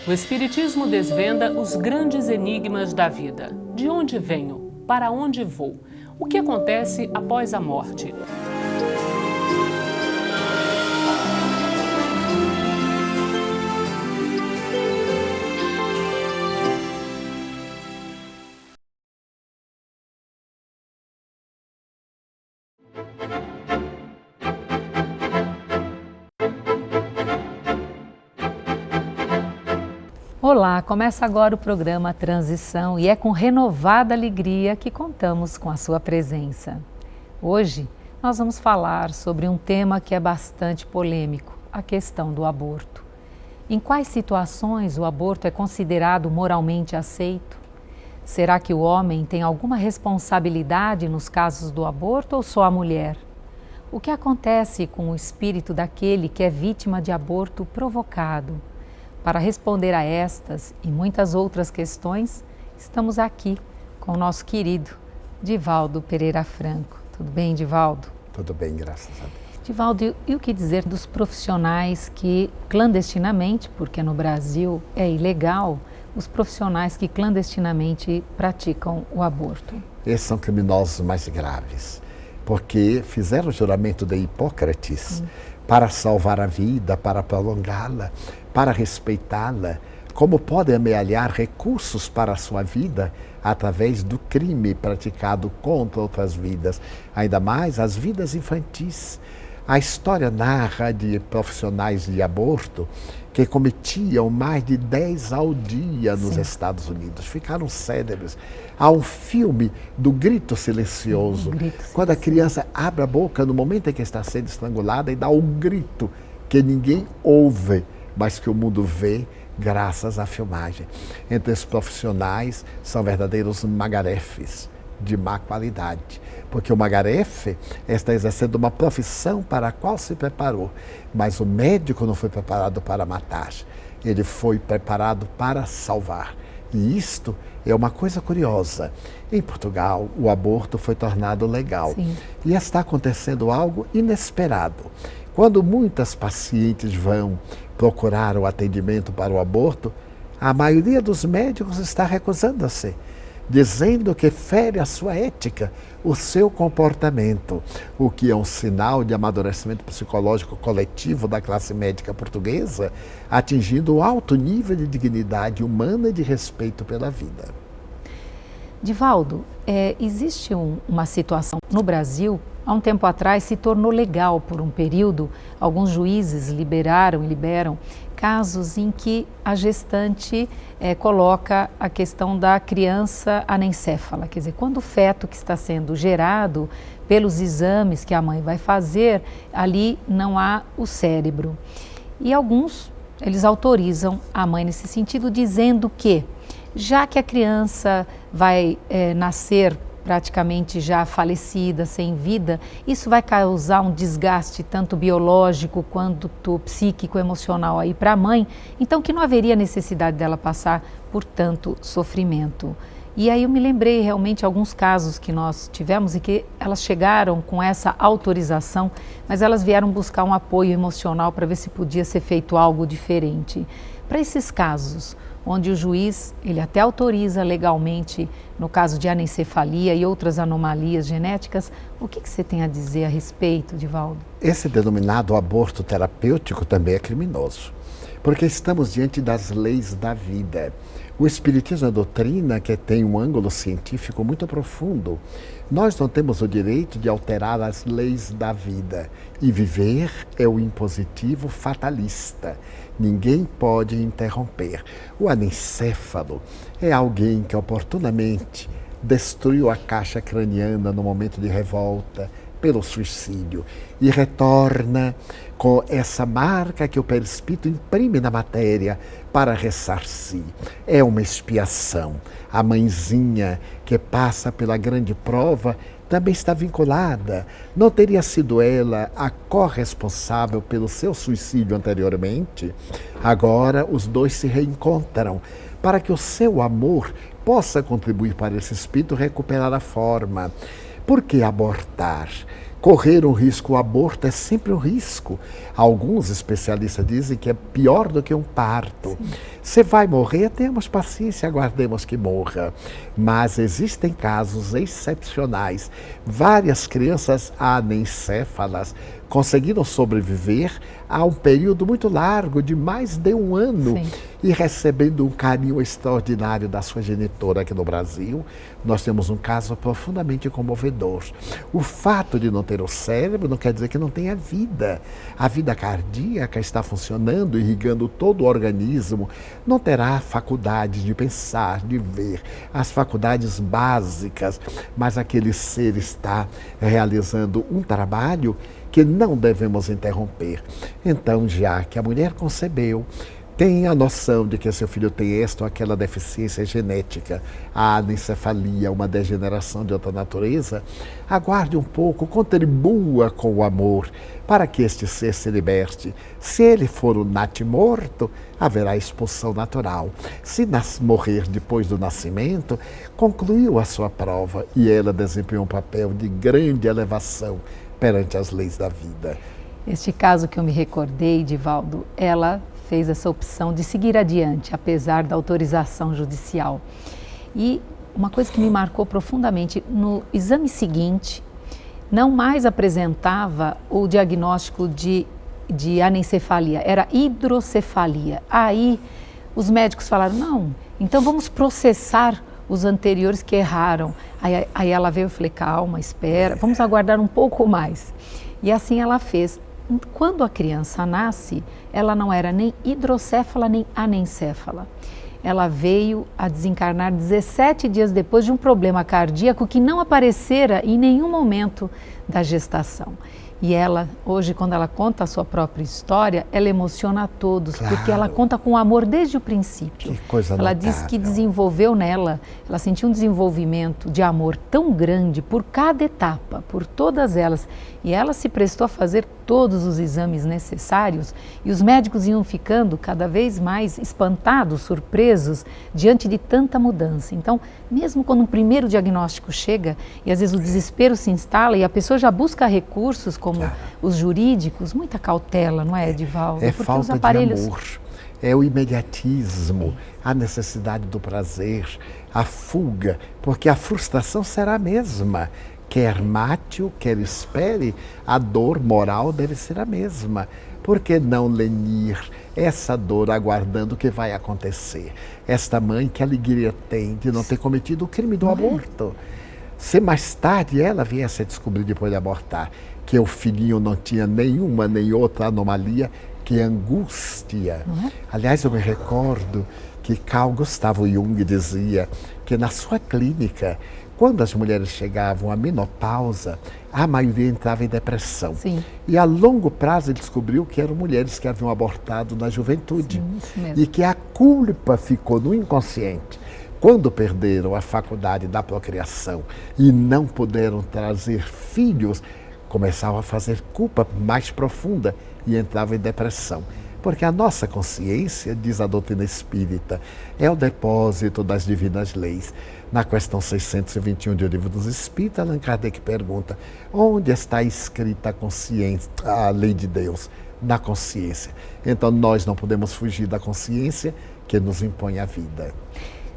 O Espiritismo desvenda os grandes enigmas da vida. De onde venho? Para onde vou? O que acontece após a morte? Olá, começa agora o programa Transição e é com renovada alegria que contamos com a sua presença. Hoje nós vamos falar sobre um tema que é bastante polêmico, a questão do aborto. Em quais situações o aborto é considerado moralmente aceito? Será que o homem tem alguma responsabilidade nos casos do aborto ou só a mulher? O que acontece com o espírito daquele que é vítima de aborto provocado? Para responder a estas e muitas outras questões, estamos aqui com o nosso querido Divaldo Pereira Franco. Tudo bem, Divaldo? Tudo bem, graças a Deus. Divaldo, e o que dizer dos profissionais que clandestinamente, porque no Brasil é ilegal, os profissionais que clandestinamente praticam o aborto? Esses são criminosos mais graves, porque fizeram o juramento de Hipócrates para salvar a vida, para prolongá-la, para respeitá-la. Como podem amealhar recursos para a sua vida através do crime praticado contra outras vidas, ainda mais as vidas infantis? A história narra de profissionais de aborto que cometiam mais de 10 ao dia nos Estados Unidos. Ficaram célebres. Há um filme do grito silencioso, quando a criança abre a boca no momento em que está sendo estrangulada e dá um grito que ninguém ouve, mas que o mundo vê graças à filmagem. Entre os profissionais são verdadeiros magarefes de má qualidade, porque o magarefe está exercendo uma profissão para a qual se preparou, mas o médico não foi preparado para matar, ele foi preparado para salvar. E isto é uma coisa curiosa. Em Portugal, o aborto foi tornado legal. E está acontecendo algo inesperado. Quando muitas pacientes vão procurar o atendimento para o aborto, a maioria dos médicos está recusando-se, dizendo que fere a sua ética, o seu comportamento, o que é um sinal de amadurecimento psicológico coletivo da classe médica portuguesa, atingindo um alto nível de dignidade humana e de respeito pela vida. Divaldo, existe uma situação no Brasil, há um tempo atrás se tornou legal por um período, alguns juízes liberam casos em que a gestante coloca a questão da criança anencéfala, quer dizer, quando o feto que está sendo gerado pelos exames que a mãe vai fazer, ali não há o cérebro. E alguns, eles autorizam a mãe nesse sentido, dizendo que, já que a criança vai nascer praticamente já falecida, sem vida, isso vai causar um desgaste tanto biológico quanto psíquico, emocional aí para a mãe, então que não haveria necessidade dela passar por tanto sofrimento. E aí eu me lembrei realmente alguns casos que nós tivemos e que elas chegaram com essa autorização, mas elas vieram buscar um apoio emocional para ver se podia ser feito algo diferente. Para esses casos, onde o juiz, ele até autoriza legalmente, no caso de anencefalia e outras anomalias genéticas, o que você tem a dizer a respeito, Divaldo? Esse denominado aborto terapêutico também é criminoso, porque estamos diante das leis da vida. O Espiritismo é uma doutrina que tem um ângulo científico muito profundo. Nós não temos o direito de alterar as leis da vida. E viver é o impositivo fatalista. Ninguém pode interromper. O anencéfalo é alguém que oportunamente destruiu a caixa craniana no momento de revolta, pelo suicídio, e retorna com essa marca que o perispírito imprime na matéria para ressarcir. É uma expiação. A mãezinha que passa pela grande prova também está vinculada. Não teria sido ela a corresponsável pelo seu suicídio anteriormente? Agora os dois se reencontram para que o seu amor possa contribuir para esse espírito recuperar a forma. Por que abortar? correr um risco, o aborto é sempre um risco. Alguns especialistas dizem que é pior do que um parto. Você vai morrer, temos paciência, aguardemos que morra. Mas existem casos excepcionais. Várias crianças anencéfalas conseguiram sobreviver a um período muito largo, de mais de um ano, Sim. e recebendo um carinho extraordinário da sua genitora aqui no Brasil. Nós temos um caso profundamente comovedor. O fato de não ter o cérebro não quer dizer que não tenha vida. A vida cardíaca está funcionando, irrigando todo o organismo. Não terá faculdade de pensar, de ver, as faculdades básicas, mas aquele ser está realizando um trabalho que não devemos interromper. Então, já que a mulher concebeu, tem a noção de que seu filho tem esta ou aquela deficiência genética, a anencefalia, uma degeneração de outra natureza, aguarde um pouco, contribua com o amor para que este ser se liberte. Se ele for um natimorto, haverá expulsão natural. Se morrer depois do nascimento, concluiu a sua prova e ela desempenhou um papel de grande elevação perante as leis da vida. Este caso que eu me recordei, Divaldo, ela fez essa opção de seguir adiante, apesar da autorização judicial. E uma coisa que me marcou profundamente, no exame seguinte, não mais apresentava o diagnóstico de anencefalia, era hidrocefalia. Aí os médicos falaram, não, então vamos processar os anteriores que erraram. Aí ela veio e eu falei, calma, espera, vamos aguardar um pouco mais. E assim ela fez. Quando a criança nasce, ela não era nem hidrocéfala nem anencéfala. Ela veio a desencarnar 17 dias depois de um problema cardíaco que não aparecera em nenhum momento da gestação. E ela, hoje, quando ela conta a sua própria história, ela emociona a todos, claro, porque ela conta com amor desde o princípio. Que coisa ela notável. diz que desenvolveu nela, ela sentiu um desenvolvimento de amor tão grande por cada etapa, por todas elas. E ela se prestou a fazer todos os exames necessários e os médicos iam ficando cada vez mais espantados, surpresos, diante de tanta mudança. Então, mesmo quando um primeiro diagnóstico chega e às vezes o desespero se instala e a pessoa já busca recursos como os jurídicos, muita cautela, não é, Edivaldo? É porque falta os aparelhos... de amor, é o imediatismo, a necessidade do prazer, a fuga, porque a frustração será a mesma. Quer mate-o, quer espere, a dor moral deve ser a mesma. Por que não lenir essa dor aguardando o que vai acontecer? Esta mãe, que alegria tem de não ter cometido o crime do aborto. Se mais tarde ela viesse a descobrir, depois de abortar, que o filhinho não tinha nenhuma nem outra anomalia, que angústia. Aliás, eu me recordo que Carl Gustav Jung dizia que na sua clínica, quando as mulheres chegavam à menopausa, a maioria entrava em depressão. Sim. E a longo prazo ele descobriu que eram mulheres que haviam abortado na juventude. Sim, isso mesmo. E que a culpa ficou no inconsciente. Quando perderam a faculdade da procriação e não puderam trazer filhos, começavam a fazer culpa mais profunda e entravam em depressão. Porque a nossa consciência, diz a doutrina espírita, é o depósito das divinas leis. Na questão 621 do Livro dos Espíritos, Allan Kardec pergunta, onde está escrita a consciência, a lei de Deus? Na consciência. Então nós não podemos fugir da consciência que nos impõe a vida.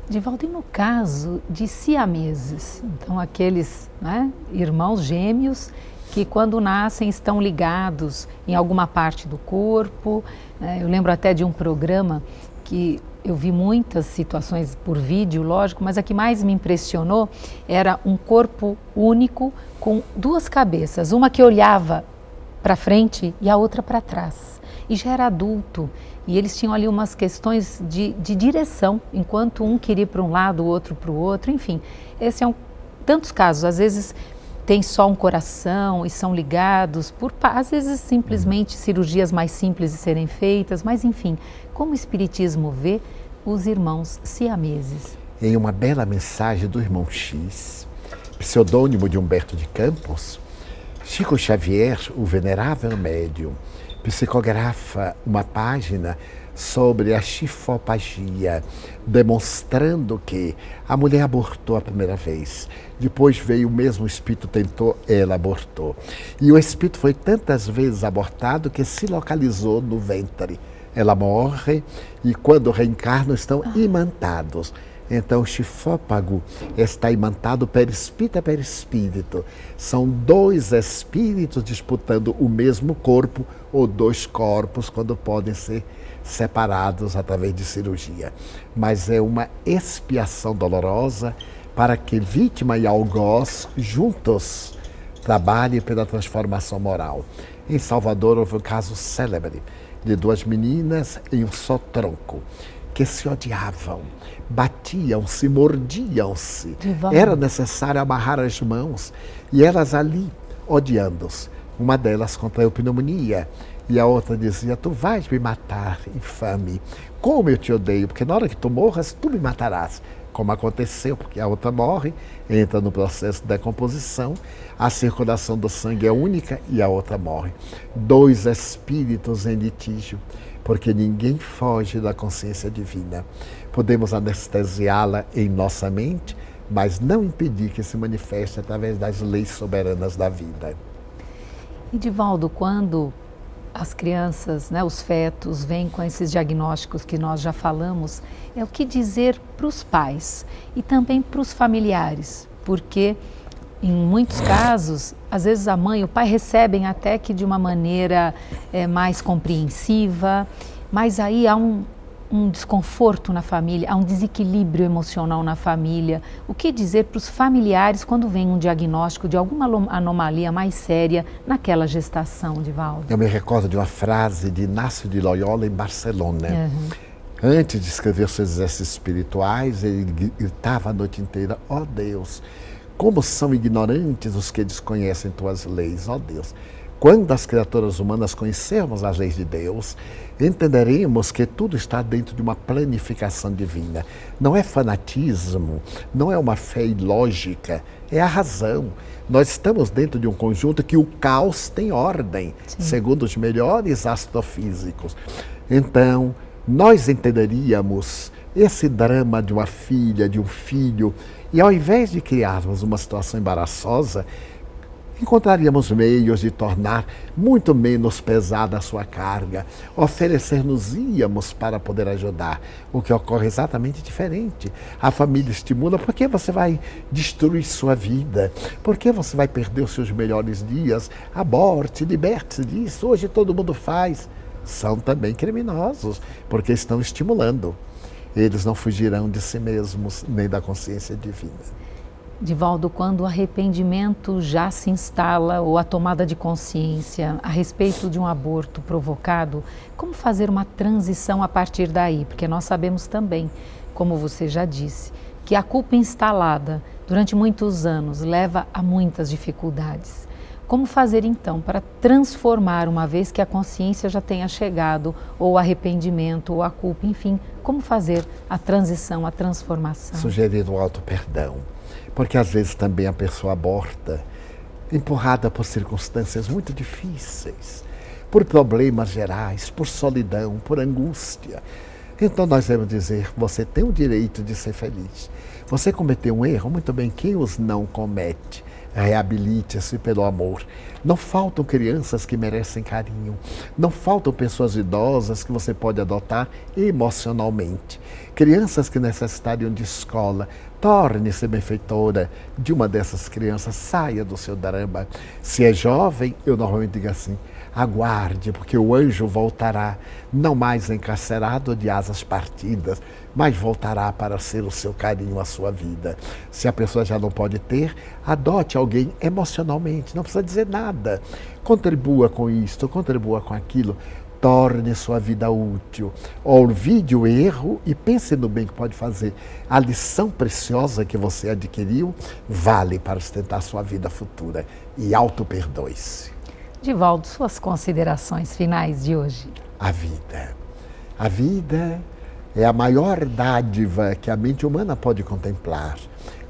Divaldo, e no caso de siameses, então aqueles, né, irmãos gêmeos que quando nascem estão ligados em alguma parte do corpo. Eu lembro até de um programa que eu vi muitas situações por vídeo, lógico, mas a que mais me impressionou era um corpo único com duas cabeças, uma que olhava para frente e a outra para trás. E já era adulto. E eles tinham ali umas questões de direção, enquanto um queria ir para um lado, o outro para o outro, enfim. Esse é tantos casos, às vezes tem só um coração e são ligados, às vezes simplesmente cirurgias mais simples de serem feitas, mas enfim, como o Espiritismo vê os irmãos siameses? Em uma bela mensagem do irmão X, pseudônimo de Humberto de Campos, Chico Xavier, o venerável médium, psicografa uma página sobre a chifopagia, demonstrando que a mulher abortou a primeira vez. Depois veio o mesmo espírito, tentou, ela abortou. E o espírito foi tantas vezes abortado que se localizou no ventre. Ela morre e quando reencarnam estão imantados. Então o chifópago está imantado perispírito a perispírito. São dois espíritos disputando o mesmo corpo ou dois corpos quando podem ser separados através de cirurgia. Mas é uma expiação dolorosa para que vítima e algoz juntos trabalhem pela transformação moral. Em Salvador houve um caso célebre de duas meninas em um só tronco, que se odiavam, batiam-se, mordiam-se. Era necessário amarrar as mãos e elas ali, odiando-se. Uma delas contraiu pneumonia e a outra dizia: tu vais me matar, infame. Como eu te odeio, porque na hora que tu morras, tu me matarás. Como aconteceu, porque a outra morre, entra no processo de decomposição, a circulação do sangue é única e a outra morre. Dois espíritos em litígio, porque ninguém foge da consciência divina. Podemos anestesiá-la em nossa mente, mas não impedir que se manifeste através das leis soberanas da vida. E Divaldo, quando as crianças, né, os fetos, vêm com esses diagnósticos que nós já falamos, é o que dizer para os pais e também para os familiares, porque em muitos casos, às vezes a mãe e o pai recebem até que de uma maneira mais compreensiva, mas aí há um desconforto na família, há um desequilíbrio emocional na família. O que dizer para os familiares quando vem um diagnóstico de alguma anomalia mais séria naquela gestação, Divaldo? Eu me recordo de uma frase de Inácio de Loyola em Barcelona. Antes de escrever seus exercícios espirituais, ele gritava a noite inteira: ó Deus, como são ignorantes os que desconhecem tuas leis, ó Deus. Quando as criaturas humanas conhecermos as leis de Deus, entenderemos que tudo está dentro de uma planificação divina. Não é fanatismo, não é uma fé ilógica, é a razão. Nós estamos dentro de um conjunto que o caos tem ordem, segundo os melhores astrofísicos. Então, nós entenderíamos esse drama de uma filha, de um filho, e ao invés de criarmos uma situação embaraçosa, encontraríamos meios de tornar muito menos pesada a sua carga, oferecer-nos-íamos para poder ajudar, o que ocorre exatamente diferente. A família estimula: por que você vai destruir sua vida? Por que você vai perder os seus melhores dias? Aborte, liberte-se disso, hoje todo mundo faz. São também criminosos, porque estão estimulando. Eles não fugirão de si mesmos, nem da consciência divina. Divaldo, quando o arrependimento já se instala ou a tomada de consciência a respeito de um aborto provocado, como fazer uma transição a partir daí? Porque nós sabemos também, como você já disse, que a culpa instalada durante muitos anos leva a muitas dificuldades. Como fazer então para transformar, uma vez que a consciência já tenha chegado, ou o arrependimento, ou a culpa, enfim, como fazer a transição, a transformação? Sugerir o auto-perdão. Porque às vezes também a pessoa aborta, empurrada por circunstâncias muito difíceis, por problemas gerais, por solidão, por angústia. Então nós devemos dizer: você tem o direito de ser feliz. Você cometeu um erro, muito bem, quem os não comete? Reabilite-se pelo amor. Não faltam crianças que merecem carinho, não faltam pessoas idosas que você pode adotar emocionalmente, crianças que necessitariam de escola. Torne-se benfeitora de uma dessas crianças, saia do seu drama. Se é jovem, eu normalmente digo assim: aguarde, porque o anjo voltará, não mais encarcerado de asas partidas, mas voltará para ser o seu carinho, a sua vida. Se a pessoa já não pode ter, adote alguém emocionalmente, não precisa dizer nada. Contribua com isto, contribua com aquilo. Torne sua vida útil. Olvide o erro e pense no bem que pode fazer. A lição preciosa que você adquiriu vale para sustentar sua vida futura. E auto-perdoe-se. Divaldo, suas considerações finais de hoje. A vida. A vida é a maior dádiva que a mente humana pode contemplar.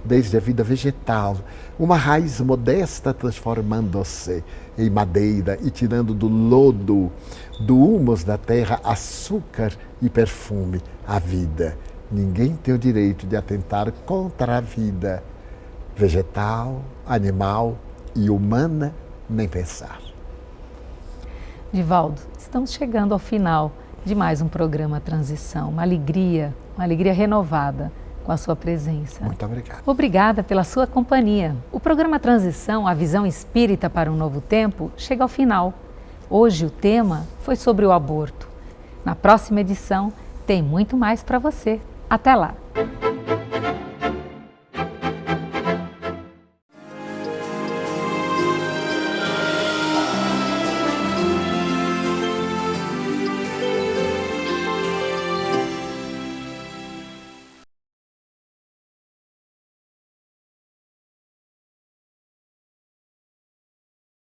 desde a vida vegetal, uma raiz modesta transformando-se em madeira e tirando do lodo, do humus da terra, açúcar e perfume, a vida. Ninguém tem o direito de atentar contra a vida vegetal, animal e humana, nem pensar. Divaldo, estamos chegando ao final de mais um programa Transição. Uma alegria renovada com a sua presença. Muito obrigado. Obrigada pela sua companhia. O programa Transição, a visão espírita para um novo tempo, chega ao final. Hoje o tema foi sobre o aborto. Na próxima edição tem muito mais para você. Até lá!